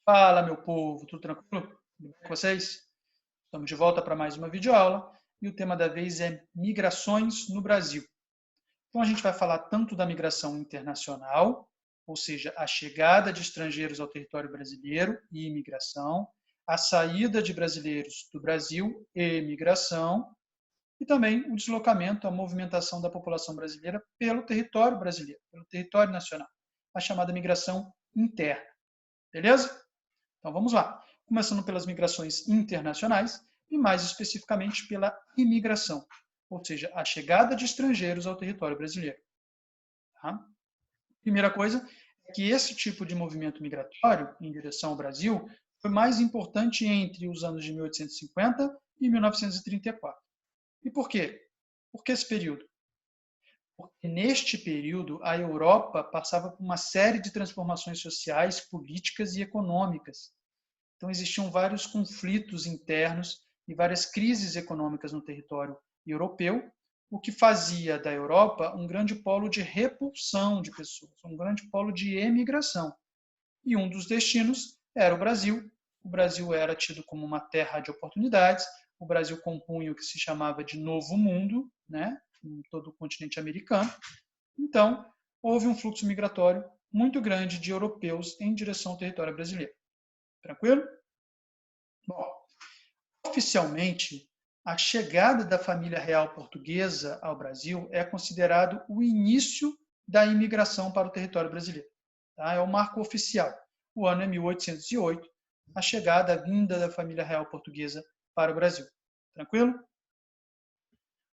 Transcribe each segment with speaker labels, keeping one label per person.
Speaker 1: Fala, meu povo, tudo tranquilo? Tudo bem com vocês? Estamos de volta para mais uma videoaula e o tema da vez é migrações no Brasil. Então a gente vai falar tanto da migração internacional, ou seja, a chegada de estrangeiros ao território brasileiro e imigração, a saída de brasileiros do Brasil e imigração, e também o deslocamento, a movimentação da população brasileira pelo território brasileiro, pelo território nacional, a chamada migração interna. Beleza? Então vamos lá. Começando pelas migrações internacionais e mais especificamente pela imigração, ou seja, a chegada de estrangeiros ao território brasileiro. Tá? Primeira coisa é que esse tipo de movimento migratório em direção ao Brasil foi mais importante entre os anos de 1850 e 1934. E por quê? Por que esse período? Porque neste período a Europa passava por uma série de transformações sociais, políticas e econômicas. Então, existiam vários conflitos internos e várias crises econômicas no território europeu, o que fazia da Europa um grande polo de repulsão de pessoas, um grande polo de emigração. E um dos destinos era o Brasil. O Brasil era tido como uma terra de oportunidades, o Brasil compunha o que se chamava de Novo Mundo, né, em todo o continente americano. Então, houve um fluxo migratório muito grande de europeus em direção ao território brasileiro. Tranquilo? Bom, oficialmente, a chegada da família real portuguesa ao Brasil é considerado o início da imigração para o território brasileiro. Tá? É o marco oficial. O ano é 1808, a chegada, a vinda da família real portuguesa para o Brasil. Tranquilo?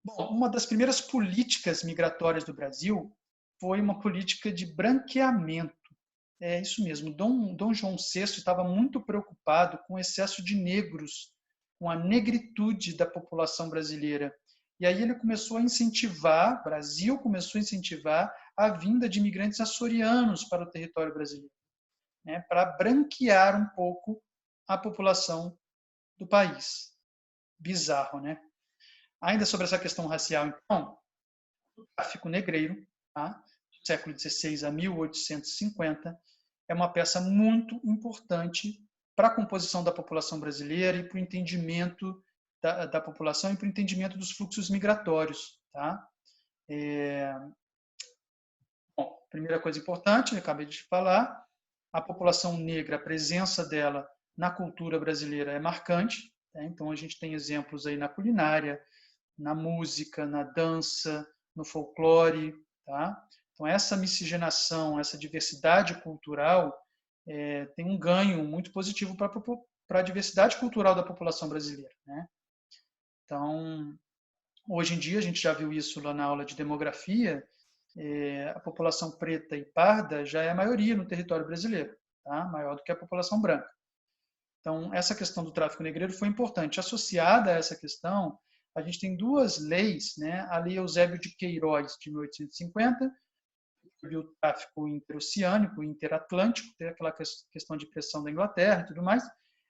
Speaker 1: Bom, uma das primeiras políticas migratórias do Brasil foi uma política de branqueamento. É isso mesmo. Dom João VI estava muito preocupado com o excesso de negros, com a negritude da população brasileira. E aí ele começou a incentivar, o Brasil começou a incentivar a vinda de imigrantes açorianos para o território brasileiro, né, para branquear um pouco a população do país. Bizarro, né? Ainda sobre essa questão racial, então, o tráfico negreiro, tá, do século XVI a 1850, é uma peça muito importante para a composição da população brasileira e para o entendimento da população e para o entendimento dos fluxos migratórios. Tá? Bom, primeira coisa importante, eu acabei de falar, a população negra, a presença dela na cultura brasileira é marcante. Tá? Então, a gente tem exemplos aí na culinária, na música, na dança, no folclore. Tá? Então, essa miscigenação, essa diversidade cultural tem um ganho muito positivo para a diversidade cultural da população brasileira. Né? Então, hoje em dia, a gente já viu isso lá na aula de demografia, a população preta e parda já é a maioria no território brasileiro, tá? Maior do que a população branca. Então, essa questão do tráfico negreiro foi importante. Associada a essa questão, a gente tem duas leis, né? A Lei Eusébio de Queiroz, de 1850, que viu o tráfico interoceânico, interatlântico, tem aquela questão de pressão da Inglaterra e tudo mais,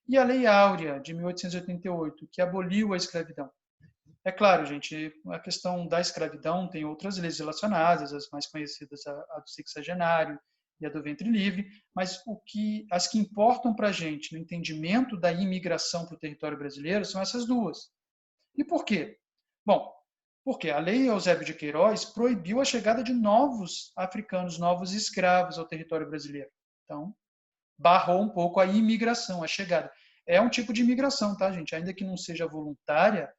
Speaker 1: e a Lei Áurea, de 1888, que aboliu a escravidão. É claro, gente, a questão da escravidão tem outras leis relacionadas, as mais conhecidas, a do sexagenário e a do ventre livre, mas as que importam para a gente no entendimento da imigração para o território brasileiro são essas duas. E por quê? Bom, porque a Lei Eusébio de Queiroz proibiu a chegada de novos africanos, novos escravos ao território brasileiro. Então, barrou um pouco a imigração, a chegada. É um tipo de imigração, tá, gente? Ainda que não seja voluntária,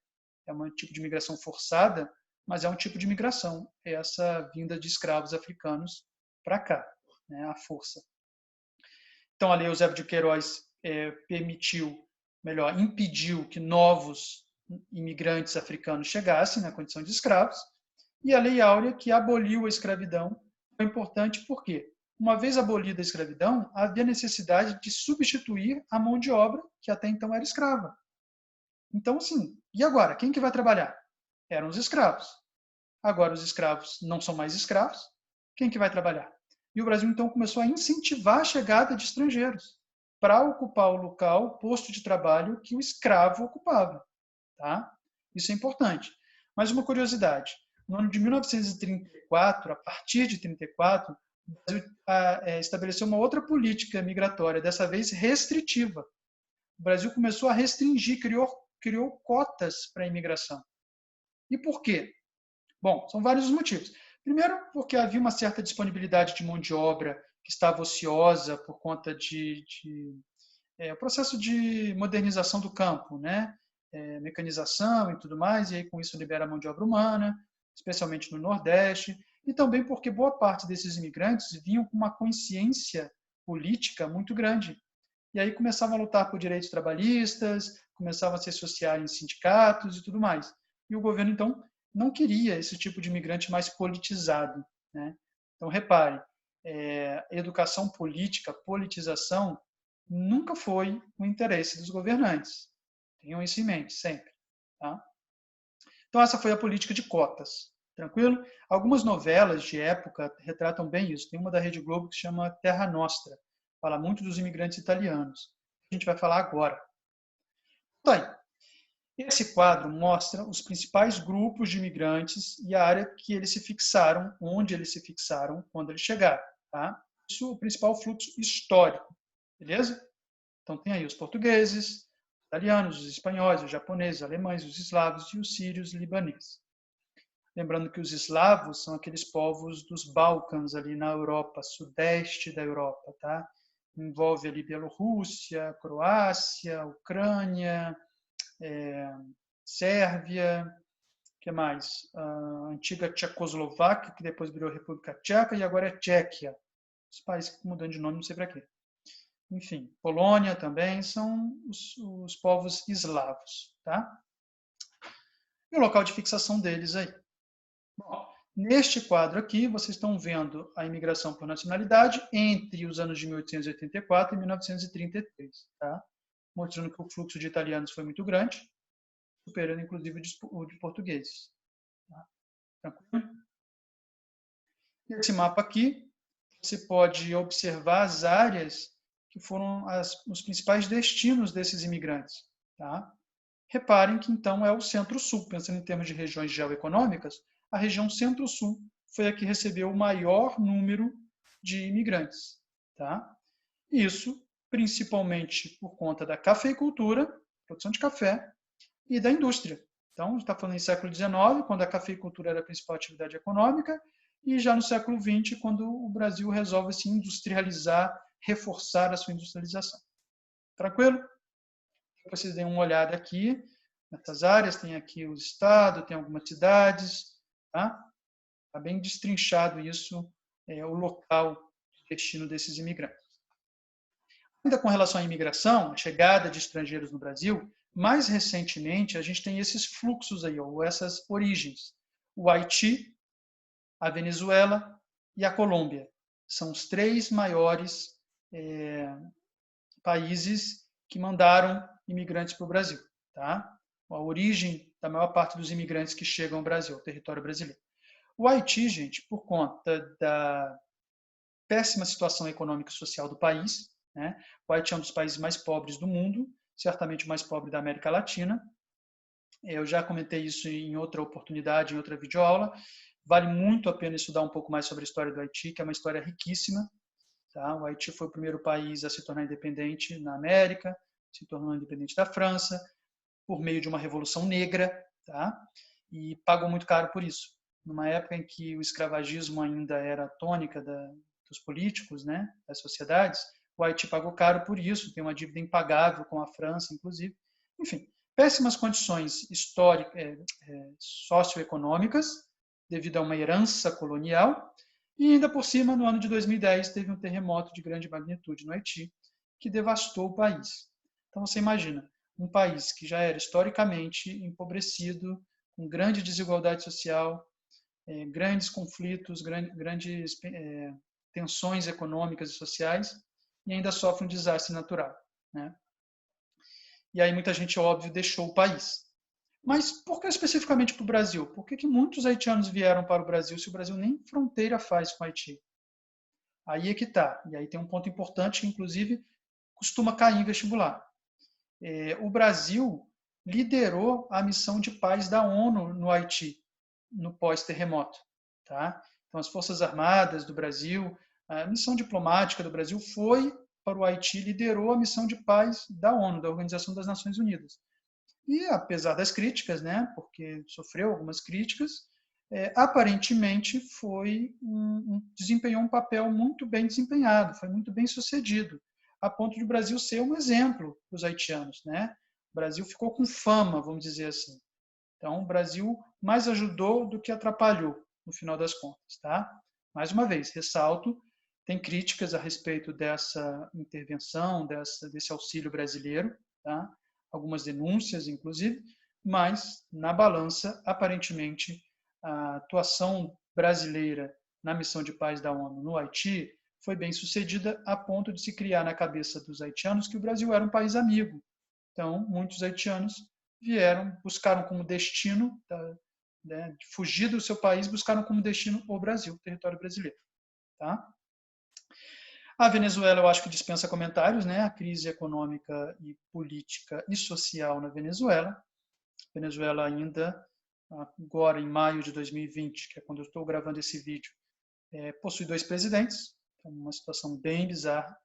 Speaker 1: é um tipo de migração forçada, mas é um tipo de migração, é essa vinda de escravos africanos para cá, né, à força. Então, a Lei Eusébio de Queiroz impediu que novos imigrantes africanos chegassem na condição de escravos, e a Lei Áurea, que aboliu a escravidão, foi importante porque, uma vez abolida a escravidão, havia necessidade de substituir a mão de obra que até então era escrava. Então, assim, e agora? Quem que vai trabalhar? Eram os escravos. Agora os escravos não são mais escravos. Quem que vai trabalhar? E o Brasil, então, começou a incentivar a chegada de estrangeiros para ocupar o local, o posto de trabalho que o escravo ocupava. Tá? Isso é importante. Mas uma curiosidade. No ano de 1934, a partir de 34, o Brasil estabeleceu uma outra política migratória, dessa vez restritiva. O Brasil começou a restringir, criou cotas para a imigração. E por quê? Bom, são vários os motivos. Primeiro, porque havia uma certa disponibilidade de mão de obra que estava ociosa por conta o processo de modernização do campo, né? Mecanização e tudo mais, e aí com isso libera a mão de obra humana, especialmente no Nordeste, e também porque boa parte desses imigrantes vinham com uma consciência política muito grande. E aí começavam a lutar por direitos trabalhistas, começavam a se associar em sindicatos e tudo mais. E o governo, então, não queria esse tipo de imigrante mais politizado, né? Então, repare, educação política, politização, nunca foi o interesse dos governantes. Tenham isso em mente sempre. Tá? Então, essa foi a política de cotas. Tranquilo? Algumas novelas de época retratam bem isso. Tem uma da Rede Globo que se chama Terra Nostra. Fala muito dos imigrantes italianos. A gente vai falar agora. Então, aí, esse quadro mostra os principais grupos de imigrantes e a área que eles se fixaram, onde eles se fixaram quando eles chegaram. Tá? Isso é o principal fluxo histórico. Beleza? Então, tem aí os portugueses, os italianos, os espanhóis, os japoneses, os alemães, os eslavos e os sírios libaneses. Lembrando que os eslavos são aqueles povos dos Balcãs, ali na Europa, sudeste da Europa. Tá? Envolve ali Bielorrússia, Croácia, Ucrânia, Sérvia, o que mais? A antiga Tchecoslováquia, que depois virou República Tcheca, e agora é Tchequia. Os países que mudando de nome, não sei para quê. Enfim, Polônia também são os povos eslavos. Tá? E o local de fixação deles aí. Bom, neste quadro aqui, vocês estão vendo a imigração por nacionalidade entre os anos de 1884 e 1933. Tá? Mostrando que o fluxo de italianos foi muito grande, superando inclusive o de portugueses. Tá? Tranquilo? Nesse mapa aqui, você pode observar as áreas que foram os principais destinos desses imigrantes. Tá? Reparem que, então, é o Centro-Sul. Pensando em termos de regiões geoeconômicas, a região Centro-Sul foi a que recebeu o maior número de imigrantes. Tá? Isso principalmente por conta da cafeicultura, produção de café, e da indústria. Então, a gente está falando em século XIX, quando a cafeicultura era a principal atividade econômica, e já no século XX, quando o Brasil resolve se industrializar, reforçar a sua industrialização. Tranquilo? Vocês deem uma olhada aqui, nessas áreas, tem aqui o estado, tem algumas cidades, tá? Está bem destrinchado isso, o local de destino desses imigrantes. Ainda com relação à imigração, a chegada de estrangeiros no Brasil, mais recentemente a gente tem esses fluxos aí, ou essas origens. O Haiti, a Venezuela e a Colômbia. São os três maiores países que mandaram imigrantes para o Brasil. Tá? A origem da maior parte dos imigrantes que chegam ao Brasil, ao território brasileiro. O Haiti, gente, por conta da péssima situação econômica e social do país, né? O Haiti é um dos países mais pobres do mundo, certamente o mais pobre da América Latina. Eu já comentei isso em outra oportunidade, em outra videoaula. Vale muito a pena estudar um pouco mais sobre a história do Haiti, que é uma história riquíssima. Tá? O Haiti foi o primeiro país a se tornar independente na América, se tornou independente da França, por meio de uma revolução negra, tá? E pagou muito caro por isso. Numa época em que o escravagismo ainda era a tônica dos políticos, né, das sociedades, o Haiti pagou caro por isso, tem uma dívida impagável com a França, inclusive. Enfim, péssimas condições históricas, socioeconômicas, devido a uma herança colonial, e ainda por cima, no ano de 2010, teve um terremoto de grande magnitude no Haiti, que devastou o país. Então, você imagina, um país que já era historicamente empobrecido, com grande desigualdade social, grandes conflitos, grandes tensões econômicas e sociais, e ainda sofre um desastre natural. Né? E aí muita gente, óbvio, deixou o país. Mas por que especificamente para o Brasil? Por que muitos haitianos vieram para o Brasil se o Brasil nem fronteira faz com o Haiti? Aí é que está. E aí tem um ponto importante que, inclusive, costuma cair em vestibular. O Brasil liderou a missão de paz da ONU no Haiti, no pós-terremoto. Tá? Então, as Forças Armadas do Brasil, A missão diplomática do Brasil foi para o Haiti, liderou a missão de paz da ONU, da Organização das Nações Unidas. E, apesar das críticas, né, porque sofreu algumas críticas, aparentemente desempenhou um papel muito bem desempenhado, foi muito bem sucedido, a ponto de o Brasil ser um exemplo para os haitianos, né? O Brasil ficou com fama, vamos dizer assim. Então, o Brasil mais ajudou do que atrapalhou, no final das contas, tá? Mais uma vez, ressalto, tem críticas a respeito dessa intervenção, desse auxílio brasileiro, tá? Algumas denúncias, inclusive, mas, na balança, aparentemente, a atuação brasileira na missão de paz da ONU no Haiti foi bem sucedida a ponto de se criar na cabeça dos haitianos que o Brasil era um país amigo. Então, muitos haitianos vieram, buscaram como destino, né, de fugir do seu país, buscaram como destino o Brasil, o território brasileiro. Tá? A Venezuela, eu acho que dispensa comentários, né? A crise econômica e política e social na Venezuela. A Venezuela ainda, agora em maio de 2020, que é quando eu estou gravando esse vídeo, possui 2 presidentes, então uma situação bem bizarra.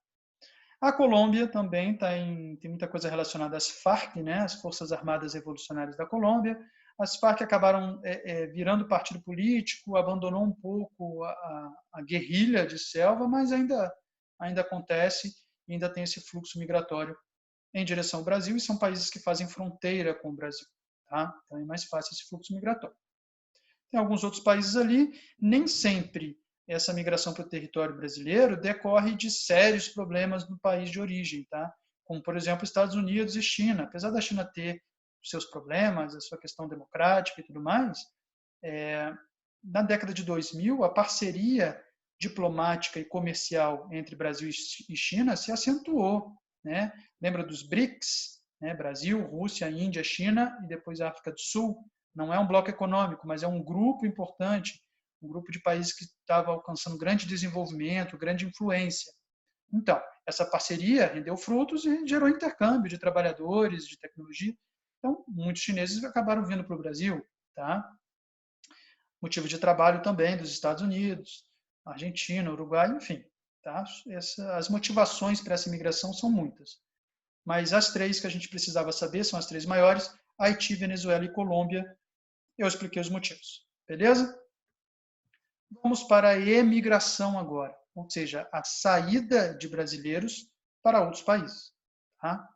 Speaker 1: A Colômbia também tem muita coisa relacionada às Farc, né? As Forças Armadas Revolucionárias da Colômbia. As Farc acabaram virando partido político, abandonou um pouco a guerrilha de selva, mas ainda acontece e ainda tem esse fluxo migratório em direção ao Brasil, e são países que fazem fronteira com o Brasil. Tá? Então é mais fácil esse fluxo migratório. Tem alguns outros países ali, nem sempre essa migração para o território brasileiro decorre de sérios problemas no país de origem, tá? Como, por exemplo, Estados Unidos e China. Apesar da China ter os seus problemas, a sua questão democrática e tudo mais, na década de 2000, a parceria diplomática e comercial entre Brasil e China se acentuou, né? Lembra dos BRICS, né? Brasil, Rússia, Índia, China e depois a África do Sul. Não é um bloco econômico, mas é um grupo importante, um grupo de países que estava alcançando grande desenvolvimento, grande influência. Então, essa parceria rendeu frutos e gerou intercâmbio de trabalhadores, de tecnologia. Então, muitos chineses acabaram vindo para o Brasil, tá? Motivo de trabalho também dos Estados Unidos, Argentina, Uruguai, enfim. Tá? As motivações para essa imigração são muitas. Mas as 3 que a gente precisava saber são as 3 maiores, Haiti, Venezuela e Colômbia. Eu expliquei os motivos. Beleza? Vamos para a emigração agora, ou seja, a saída de brasileiros para outros países. Tá?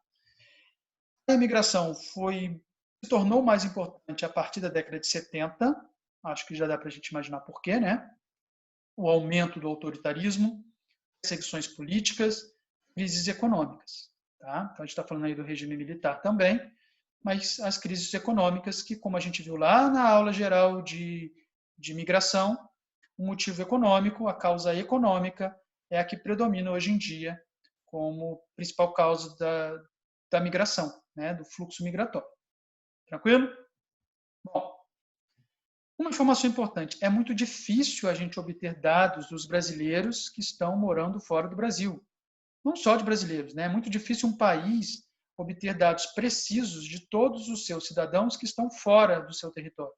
Speaker 1: A emigração se tornou mais importante a partir da década de 70, acho que já dá para a gente imaginar por quê, né? O aumento do autoritarismo, perseguições políticas, crises econômicas. Tá? Então, a gente está falando aí do regime militar também, mas as crises econômicas que, como a gente viu lá na aula geral de migração, o motivo econômico, a causa econômica, é a que predomina hoje em dia como principal causa da migração, né, do fluxo migratório. Tranquilo? Bom, uma informação importante, é muito difícil a gente obter dados dos brasileiros que estão morando fora do Brasil. Não só de brasileiros, né? É muito difícil um país obter dados precisos de todos os seus cidadãos que estão fora do seu território.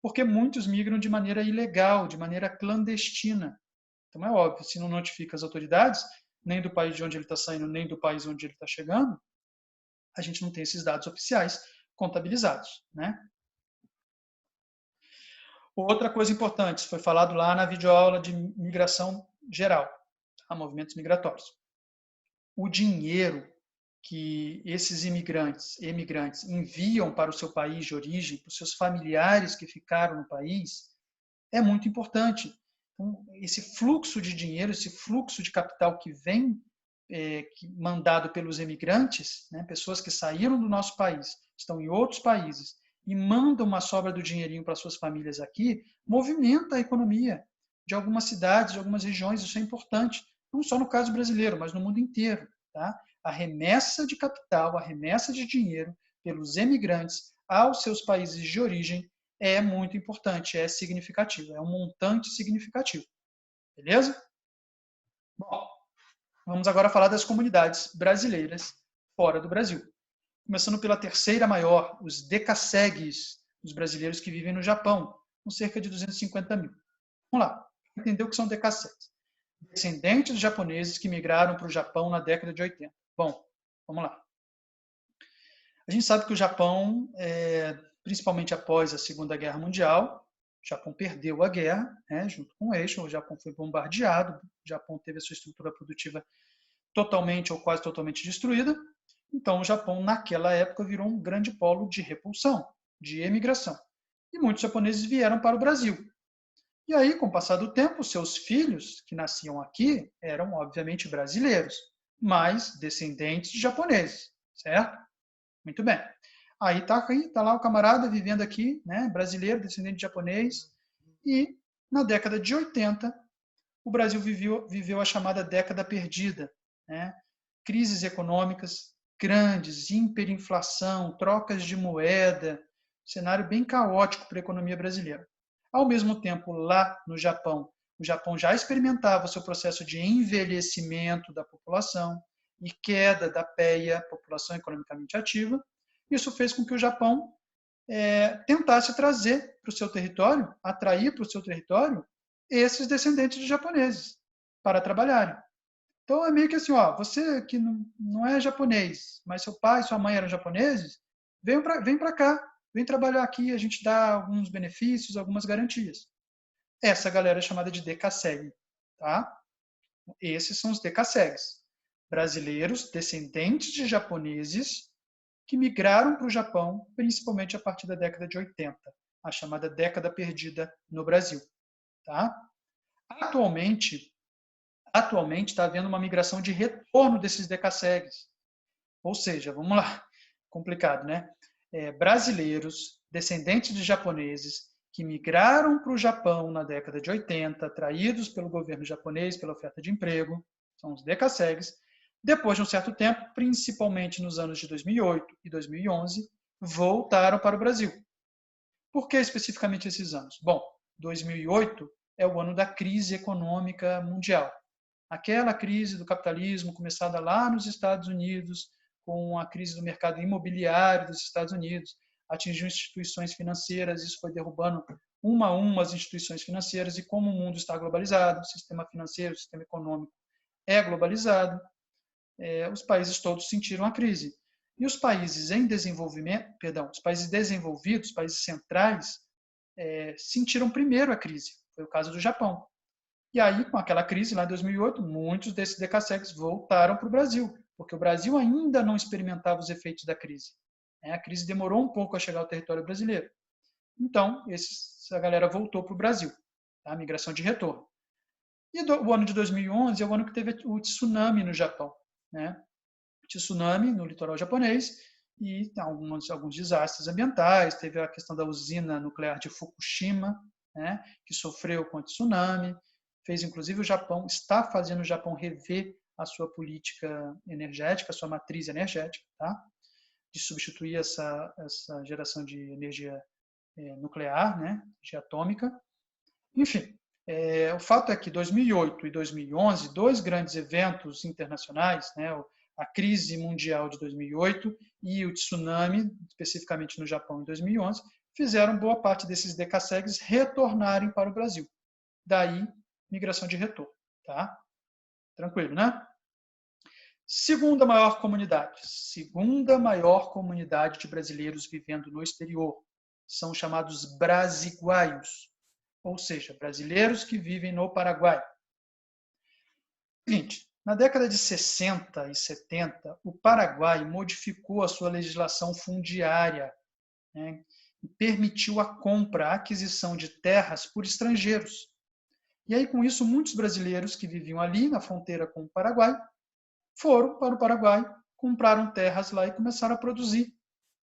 Speaker 1: Porque muitos migram de maneira ilegal, de maneira clandestina. Então é óbvio, se não notifica as autoridades, nem do país de onde ele está saindo, nem do país onde ele está chegando, a gente não tem esses dados oficiais contabilizados, né? Outra coisa importante, foi falado lá na videoaula de migração geral, a movimentos migratórios. O dinheiro que esses emigrantes enviam para o seu país de origem, para os seus familiares que ficaram no país, é muito importante. Então, esse fluxo de dinheiro, esse fluxo de capital que vem mandado pelos emigrantes, né, pessoas que saíram do nosso país, estão em outros países e mandam uma sobra do dinheirinho para suas famílias aqui, movimenta a economia de algumas cidades, de algumas regiões. Isso é importante, não só no caso brasileiro, mas no mundo inteiro. Tá? A remessa de capital, a remessa de dinheiro pelos emigrantes aos seus países de origem é muito importante, é significativo, é um montante significativo. Beleza? Bom, vamos agora falar das comunidades brasileiras fora do Brasil. Começando pela terceira maior, os decassegues, os brasileiros que vivem no Japão, com cerca de 250 mil. Vamos lá, entender o que são decassegues. descendentes de japoneses que migraram para o Japão na década de 80. Bom, vamos lá. A gente sabe que o Japão, principalmente após a Segunda Guerra Mundial, o Japão perdeu a guerra, né, junto com o eixo, o Japão foi bombardeado, o Japão teve a sua estrutura produtiva totalmente ou quase totalmente destruída. Então, o Japão, naquela época, virou um grande polo de repulsão, de emigração. E muitos japoneses vieram para o Brasil. E aí, com o passar do tempo, seus filhos, que nasciam aqui, eram, obviamente, brasileiros, mas descendentes de japoneses, certo? Muito bem. Aí tá lá o camarada vivendo aqui, né, brasileiro, descendente de japonês, e na década de 80, o Brasil viveu a chamada década perdida, né? Crises econômicas grandes, hiperinflação, trocas de moeda, cenário bem caótico para a economia brasileira. Ao mesmo tempo, lá no Japão, o Japão já experimentava o seu processo de envelhecimento da população e queda da PEA, população economicamente ativa. Isso fez com que o Japão tentasse trazer para o seu território, atrair para o seu território, esses descendentes de japoneses para trabalharem. Então é meio que assim, ó, você que não é japonês, mas seu pai e sua mãe eram japoneses, vem para cá, vem trabalhar aqui, a gente dá alguns benefícios, algumas garantias. Essa galera é chamada de DKSEG, tá? Esses são os DKSEGs, brasileiros descendentes de japoneses que migraram para o Japão, principalmente a partir da década de 80, a chamada década perdida no Brasil. Tá? Atualmente está havendo uma migração de retorno desses DKSEGs. Ou seja, vamos lá, complicado, né? Brasileiros, descendentes de japoneses, que migraram para o Japão na década de 80, atraídos pelo governo japonês, pela oferta de emprego, são os DKSEGs. Depois de um certo tempo, principalmente nos anos de 2008 e 2011, voltaram para o Brasil. Por que especificamente esses anos? Bom, 2008 é o ano da crise econômica mundial. Aquela crise do capitalismo começada lá nos Estados Unidos, com a crise do mercado imobiliário dos Estados Unidos, atingiu instituições financeiras, isso foi derrubando uma a uma as instituições financeiras, e como o mundo está globalizado, o sistema financeiro, o sistema econômico é globalizado, os países todos sentiram a crise. E os países em desenvolvimento, os países desenvolvidos, países centrais, sentiram primeiro a crise. Foi o caso do Japão. E aí, com aquela crise lá em 2008, muitos desses DKSEGs voltaram para o Brasil, porque o Brasil ainda não experimentava os efeitos da crise. A crise demorou um pouco a chegar ao território brasileiro. Então, essa galera voltou para o Brasil, tá? A migração de retorno. E o ano de 2011 é o ano que teve o tsunami no Japão, né? Tsunami no litoral japonês e alguns desastres ambientais. Teve a questão da usina nuclear de Fukushima, né, que sofreu com o tsunami. Fez, inclusive, está fazendo o Japão rever a sua política energética, a sua matriz energética, tá? De substituir essa geração de energia nuclear, né, de atômica. Enfim, o fato é que 2008 e 2011, dois grandes eventos internacionais, né, a crise mundial de 2008 e o tsunami, especificamente no Japão em 2011, fizeram boa parte desses DKSEGs retornarem para o Brasil. Daí, migração de retorno. Tá? Tranquilo, né? Segunda maior comunidade de brasileiros vivendo no exterior. São chamados brasiguaios, ou seja, brasileiros que vivem no Paraguai. Seguinte, na década de 60 e 70, o Paraguai modificou a sua legislação fundiária, né, e permitiu a compra, a aquisição de terras por estrangeiros. E aí, com isso, muitos brasileiros que viviam ali na fronteira com o Paraguai foram para o Paraguai, compraram terras lá e começaram a produzir.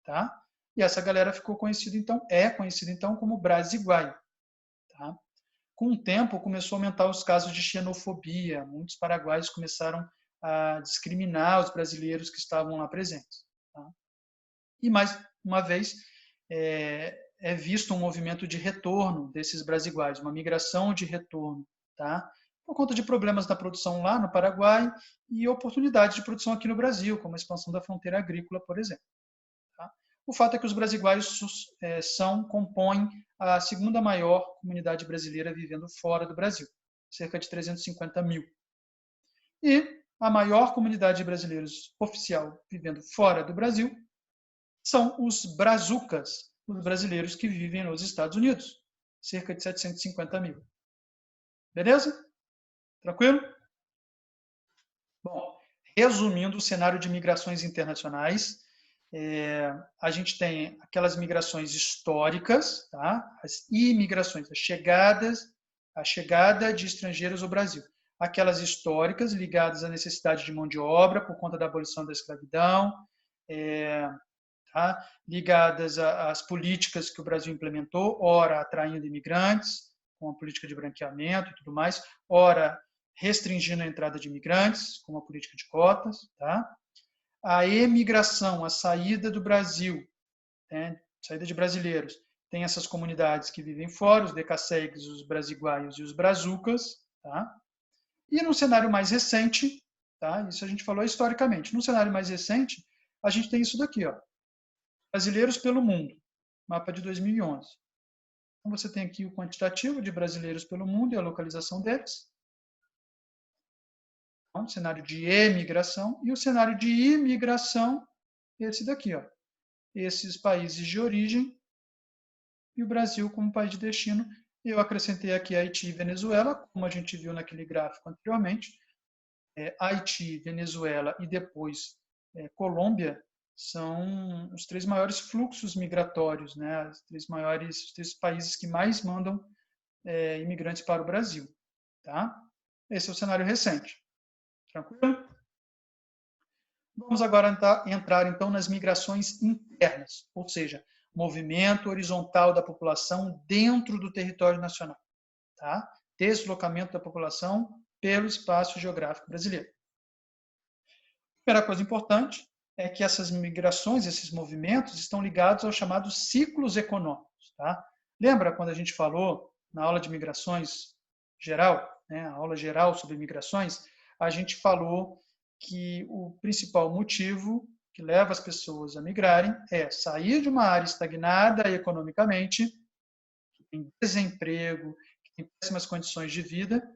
Speaker 1: Tá? E essa galera ficou conhecida, então, como brasiguaio. Tá? Com o tempo, começou a aumentar os casos de xenofobia. Muitos paraguaios começaram a discriminar os brasileiros que estavam lá presentes. Tá? E, mais uma vez, é visto um movimento de retorno desses brasiguaios, uma migração de retorno, tá? Por conta de problemas da produção lá no Paraguai e oportunidades de produção aqui no Brasil, como a expansão da fronteira agrícola, por exemplo. Tá? O fato é que os brasiguaios compõem a segunda maior comunidade brasileira vivendo fora do Brasil. cerca de 350 mil. E a maior comunidade de brasileiros oficial vivendo fora do Brasil são os brazucas, os brasileiros que vivem nos Estados Unidos, cerca de 750 mil. Beleza? Tranquilo? Bom, resumindo o cenário de migrações internacionais, a gente tem aquelas migrações históricas, tá? As imigrações, a chegada de estrangeiros ao Brasil. Aquelas históricas ligadas à necessidade de mão de obra por conta da abolição da escravidão, tá? Ligadas às políticas que o Brasil implementou, ora atraindo imigrantes, com a política de branqueamento e tudo mais, ora restringindo a entrada de imigrantes, com a política de cotas, tá? A emigração, a saída do Brasil, né? Saída de brasileiros, tem essas comunidades que vivem fora, os decassegues, os brasiguaios e os brazucas, tá? E no cenário mais recente, tá? Isso a gente falou historicamente, no cenário mais recente, a gente tem isso daqui, ó. Brasileiros pelo mundo, mapa de 2011. Então, você tem aqui o quantitativo de brasileiros pelo mundo e a localização deles. Então, o cenário de emigração e o cenário de imigração, esse daqui, ó. Esses países de origem e o Brasil como país de destino. Eu acrescentei aqui Haiti e Venezuela, como a gente viu naquele gráfico anteriormente. Haiti, Venezuela e depois Colômbia são os 3 maiores fluxos migratórios, né? Os 3 países que mais mandam imigrantes para o Brasil. Tá? Esse é o cenário recente. Tranquilo? Vamos agora entrar, então, nas migrações internas, ou seja, movimento horizontal da população dentro do território nacional. Tá? Deslocamento da população pelo espaço geográfico brasileiro. Primeira coisa importante é que essas migrações, esses movimentos, estão ligados aos chamados ciclos econômicos. Tá? Lembra quando a gente falou na aula de migrações geral, né, a aula geral sobre migrações, a gente falou que o principal motivo que leva as pessoas a migrarem é sair de uma área estagnada economicamente, que tem desemprego, que tem péssimas condições de vida,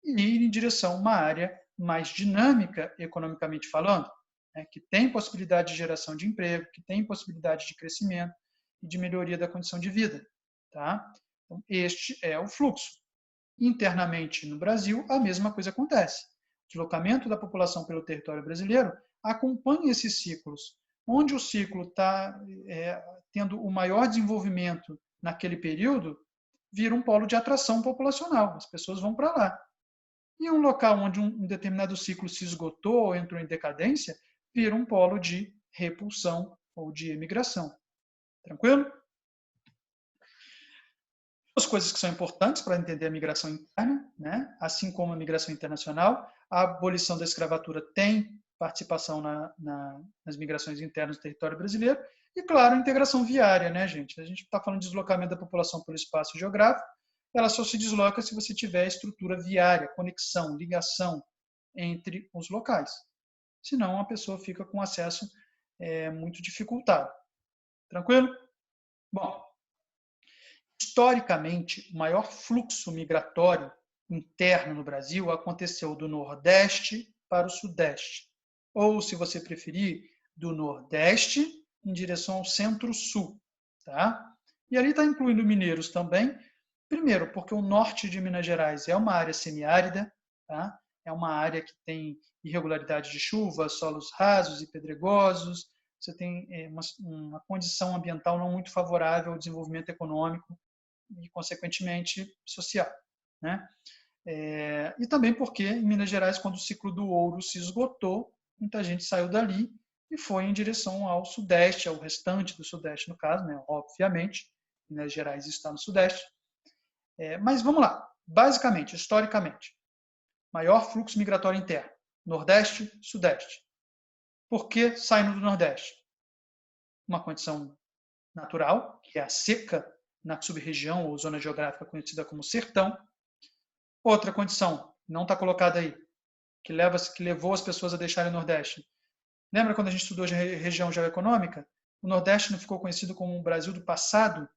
Speaker 1: e ir em direção a uma área mais dinâmica economicamente falando, né, que tem possibilidade de geração de emprego, que tem possibilidade de crescimento e de melhoria da condição de vida. Tá? Então, este é o fluxo. Internamente no Brasil, a mesma coisa acontece. O deslocamento da população pelo território brasileiro acompanha esses ciclos. Onde o ciclo está tendo o maior desenvolvimento naquele período, vira um polo de atração populacional. As pessoas vão para lá. E um local onde um determinado ciclo se esgotou ou entrou em decadência, vira um polo de repulsão ou de emigração. Tranquilo? Duas coisas que são importantes para entender a migração interna, né? Assim como a migração internacional, a abolição da escravatura tem participação nas migrações internas do território brasileiro e, claro, a integração viária, né, gente? A gente está falando de deslocamento da população pelo espaço geográfico, ela só se desloca se você tiver estrutura viária, conexão, ligação entre os locais. Senão, a pessoa fica com acesso muito dificultado. Tranquilo? Bom, historicamente, o maior fluxo migratório interno no Brasil aconteceu do Nordeste para o Sudeste. Ou, se você preferir, do Nordeste em direção ao Centro-Sul. Tá? E ali está incluindo mineiros também. Primeiro, porque o norte de Minas Gerais é uma área semiárida, tá? É uma área que tem irregularidade de chuva, solos rasos e pedregosos, você tem uma condição ambiental não muito favorável ao desenvolvimento econômico e, consequentemente, social. Né? E também porque, em Minas Gerais, quando o ciclo do ouro se esgotou, muita gente saiu dali e foi em direção ao Sudeste, ao restante do Sudeste, no caso, né? Obviamente, Minas Gerais está no Sudeste. Mas vamos lá. Basicamente, historicamente, maior fluxo migratório interno, Nordeste, Sudeste. Por que saindo do Nordeste? Uma condição natural, que é a seca na sub-região ou zona geográfica conhecida como sertão. Outra condição, não está colocada aí, que levou as pessoas a deixarem o Nordeste. Lembra quando a gente estudou região geoeconômica? O Nordeste não ficou conhecido como o Brasil do passado?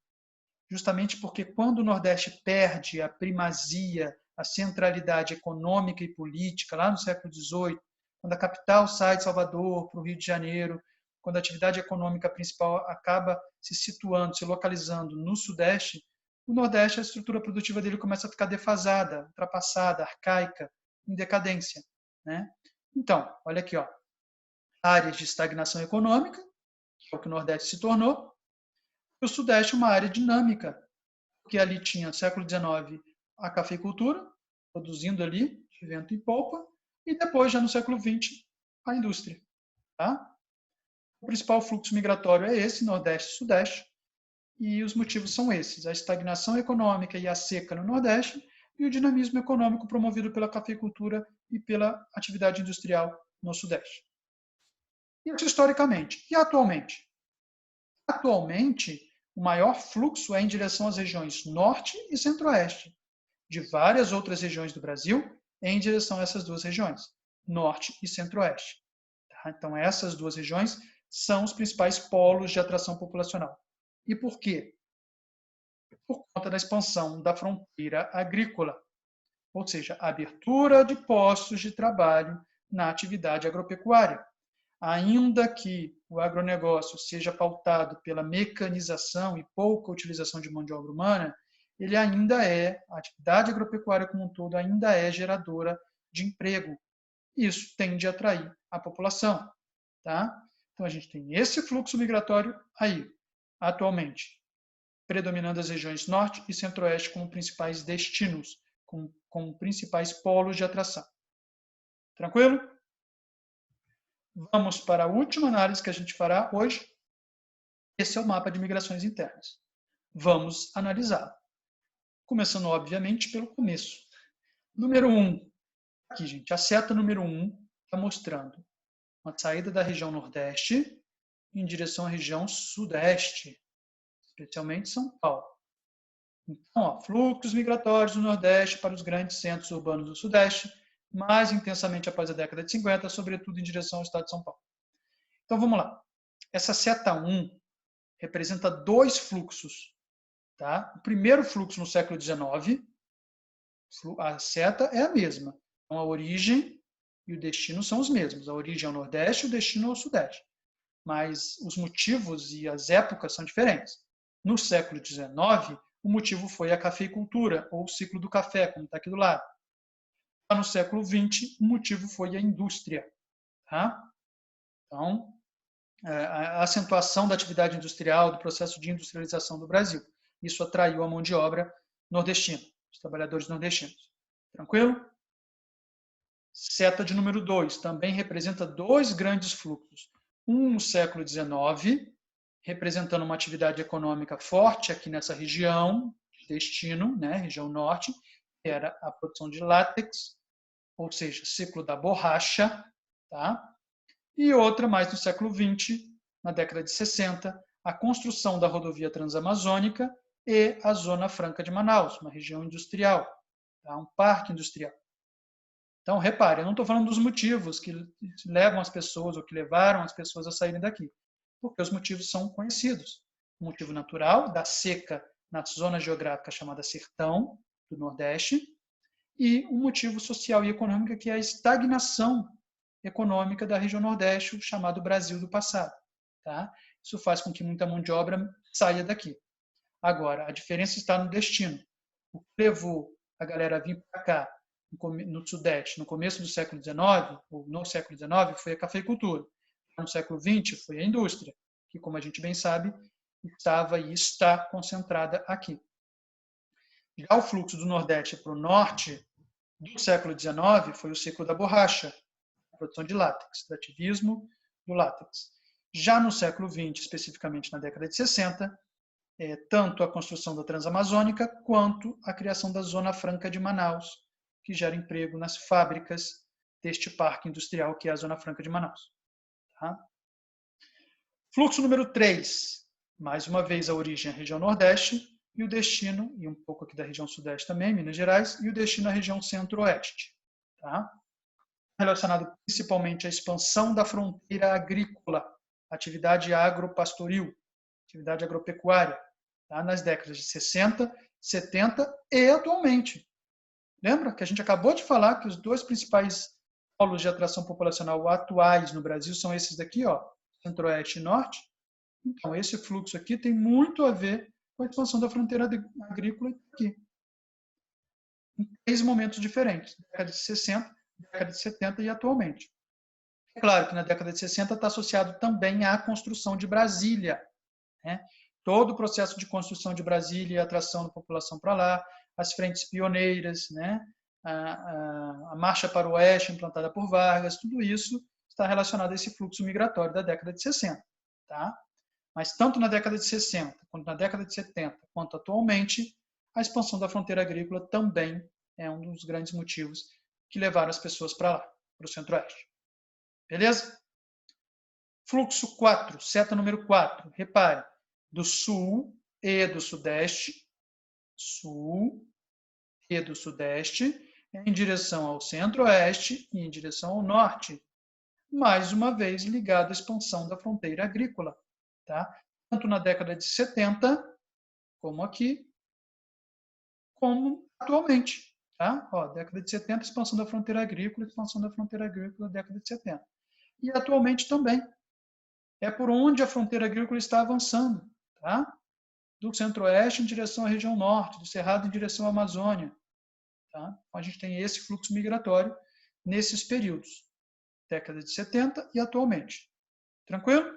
Speaker 1: Justamente porque quando o Nordeste perde a primazia a centralidade econômica e política, lá no século XVIII, quando a capital sai de Salvador para o Rio de Janeiro, quando a atividade econômica principal acaba se situando, se localizando no Sudeste, o Nordeste, a estrutura produtiva dele começa a ficar defasada, ultrapassada, arcaica, em decadência, né? Então, olha aqui, ó, áreas de estagnação econômica, que é o que o Nordeste se tornou, e o Sudeste uma área dinâmica, porque ali tinha, no século XIX, a cafeicultura, produzindo ali de vento em polpa, e depois, já no século XX, a indústria. Tá? O principal fluxo migratório é esse, Nordeste e Sudeste, e os motivos são esses: a estagnação econômica e a seca no Nordeste e o dinamismo econômico promovido pela cafeicultura e pela atividade industrial no Sudeste. Isso historicamente. E atualmente? Atualmente, o maior fluxo é em direção às regiões Norte e Centro-Oeste, de várias outras regiões do Brasil, em direção a essas duas regiões, Norte e Centro-Oeste. Tá? Então, essas duas regiões são os principais polos de atração populacional. E por quê? Por conta da expansão da fronteira agrícola, ou seja, a abertura de postos de trabalho na atividade agropecuária. Ainda que o agronegócio seja pautado pela mecanização e pouca utilização de mão de obra humana, ele ainda a atividade agropecuária como um todo ainda é geradora de emprego. Isso tende a atrair a população. Tá? Então, a gente tem esse fluxo migratório aí, atualmente, predominando as regiões Norte e Centro-Oeste como principais destinos, como principais polos de atração. Tranquilo? Vamos para a última análise que a gente fará hoje. Esse é o mapa de migrações internas. Vamos analisá-lo. Começando, obviamente, pelo começo. Número 1. Aqui, gente, a seta número 1 está mostrando uma saída da região Nordeste em direção à região Sudeste, especialmente São Paulo. Então, ó, fluxos migratórios do Nordeste para os grandes centros urbanos do Sudeste, mais intensamente após a década de 50, sobretudo em direção ao estado de São Paulo. Então, vamos lá. Essa seta 1 representa dois fluxos. Tá? O primeiro fluxo no século XIX, a seta é a mesma. Então, a origem e o destino são os mesmos. A origem é o Nordeste e o destino é o Sudeste. Mas os motivos e as épocas são diferentes. No século XIX, o motivo foi a cafeicultura, ou o ciclo do café, como está aqui do lado. No século XX, o motivo foi a indústria. Tá? Então, a acentuação da atividade industrial, do processo de industrialização do Brasil. Isso atraiu a mão de obra nordestina, os trabalhadores nordestinos. Tranquilo? Seta de número 2 também representa dois grandes fluxos. Um no século XIX, representando uma atividade econômica forte aqui nessa região de destino, né, região norte, que era a produção de látex, ou seja, ciclo da borracha, tá? E outra mais no século XX, na década de 60, a construção da rodovia transamazônica e a Zona Franca de Manaus, uma região industrial, tá? Um parque industrial. Então, repare, eu não estou falando dos motivos que levam as pessoas ou que levaram as pessoas a saírem daqui, porque os motivos são conhecidos. O motivo natural da seca na zona geográfica chamada Sertão, do Nordeste, e um motivo social e econômico que é a estagnação econômica da região Nordeste, chamado Brasil do passado. Tá? Isso faz com que muita mão de obra saia daqui. Agora, a diferença está no destino. O que levou a galera a vir para cá, no Sudeste, no começo do século XIX, ou no século XIX, foi a cafeicultura. No século XX, foi a indústria, que, como a gente bem sabe, estava e está concentrada aqui. Já o fluxo do Nordeste para o Norte, do século XIX, foi o ciclo da borracha, a produção de látex, extrativismo do látex. Já no século XX, especificamente na década de 60, tanto a construção da Transamazônica quanto a criação da Zona Franca de Manaus, que gera emprego nas fábricas deste parque industrial que é a Zona Franca de Manaus. Tá? Fluxo número 3, mais uma vez a origem é a região Nordeste e o destino, e um pouco aqui da região Sudeste também, Minas Gerais, e o destino é a região Centro-Oeste. Tá? Relacionado principalmente à expansão da fronteira agrícola, atividade agropastoril, atividade agropecuária, tá? Nas décadas de 60, 70 e atualmente. Lembra que a gente acabou de falar que os dois principais polos de atração populacional atuais no Brasil são esses daqui, ó, Centro-Oeste e Norte? Então, esse fluxo aqui tem muito a ver com a expansão da fronteira agrícola aqui, em 3 momentos diferentes, década de 60, década de 70 e atualmente. É claro que na década de 60 está associado também à construção de Brasília, né? Todo o processo de construção de Brasília e atração da população para lá, as frentes pioneiras, né? A marcha para o oeste implantada por Vargas, tudo isso está relacionado a esse fluxo migratório da década de 60. Tá? Mas tanto na década de 60, quanto na década de 70, quanto atualmente, a expansão da fronteira agrícola também é um dos grandes motivos que levaram as pessoas para lá, para o centro-oeste. Beleza? Fluxo 4, seta número 4. Repare, do sul e do sudeste, sul e do sudeste, em direção ao centro-oeste e em direção ao norte, mais uma vez ligado à expansão da fronteira agrícola, tá? Tanto na década de 70, como aqui, como atualmente, tá? Ó, década de 70, expansão da fronteira agrícola, década de 70. E atualmente também. É por onde a fronteira agrícola está avançando, tá? Do centro-oeste em direção à região norte, do Cerrado em direção à Amazônia. Tá? Então, a gente tem esse fluxo migratório nesses períodos, década de 70 e atualmente. Tranquilo?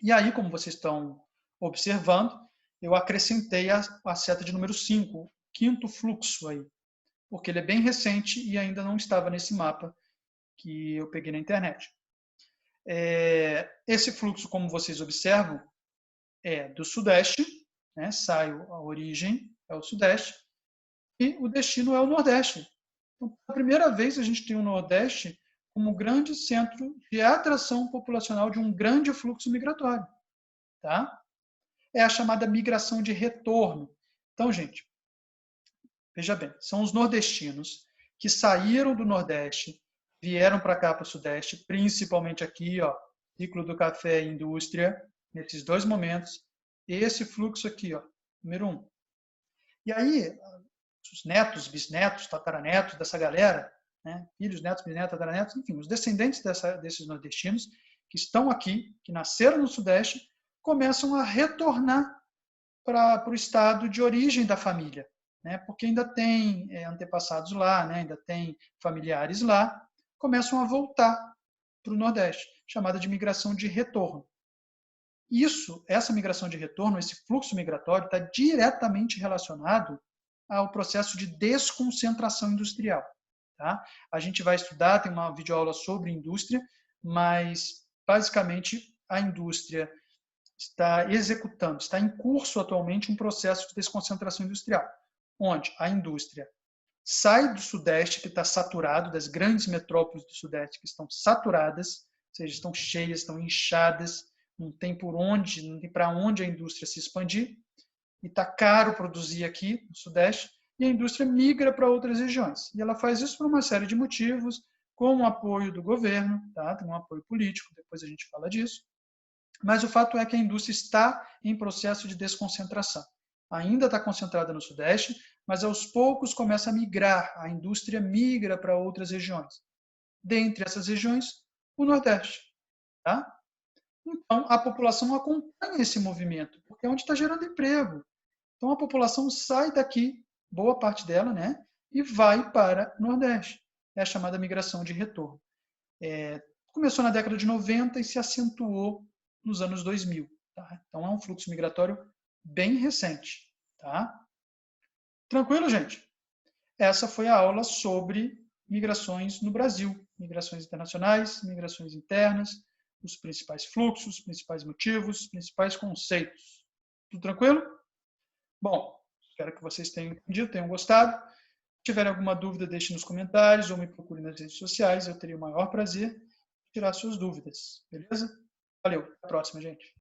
Speaker 1: E aí, como vocês estão observando, eu acrescentei a seta de número 5, quinto fluxo aí, porque ele é bem recente e ainda não estava nesse mapa que eu peguei na internet. Esse fluxo, como vocês observam, é do sudeste, né? A origem é o sudeste, e o destino é o nordeste. Então, pela primeira vez, a gente tem o nordeste como grande centro de atração populacional de um grande fluxo migratório. Tá? É a chamada migração de retorno. Então, gente, veja bem, são os nordestinos que saíram do Nordeste, vieram para cá, para o Sudeste, principalmente aqui, ó, ciclo do café e indústria, nesses 2 momentos, esse fluxo aqui, ó, número 1. E aí, os netos, bisnetos, tataranetos dessa galera, né, filhos, netos, bisnetos, tataranetos, enfim, os descendentes desses nordestinos que estão aqui, que nasceram no Sudeste, começam a retornar para o estado de origem da família, né, porque ainda tem antepassados lá, né, ainda tem familiares lá, começam a voltar para o Nordeste, chamada de migração de retorno. Essa migração de retorno, esse fluxo migratório, está diretamente relacionado ao processo de desconcentração industrial. Tá? A gente vai estudar, tem uma videoaula sobre indústria, mas basicamente a indústria está executando, está em curso atualmente um processo de desconcentração industrial, onde a indústria sai do Sudeste, que está saturado, das grandes metrópoles do Sudeste que estão saturadas, ou seja, estão cheias, estão inchadas, não tem por onde, não tem para onde a indústria se expandir, e está caro produzir aqui no Sudeste, e a indústria migra para outras regiões. E ela faz isso por uma série de motivos, com o apoio do governo, tá? Tem um apoio político, depois a gente fala disso. Mas o fato é que a indústria está em processo de desconcentração. Ainda está concentrada no Sudeste, mas aos poucos começa a migrar, a indústria migra para outras regiões. Dentre essas regiões, o Nordeste. Tá? Então, a população acompanha esse movimento, porque é onde está gerando emprego. Então, a população sai daqui, boa parte dela, né, e vai para o Nordeste. É a chamada migração de retorno. Começou na década de 90 e se acentuou nos anos 2000. Tá? Então, é um fluxo migratório bem recente. Tá? Tranquilo, gente? Essa foi a aula sobre migrações no Brasil. Migrações internacionais, migrações internas, os principais fluxos, os principais motivos, os principais conceitos. Tudo tranquilo? Bom, espero que vocês tenham entendido, tenham gostado. Se tiverem alguma dúvida, deixe nos comentários ou me procure nas redes sociais. Eu teria o maior prazer em tirar suas dúvidas. Beleza? Valeu. Até a próxima, gente.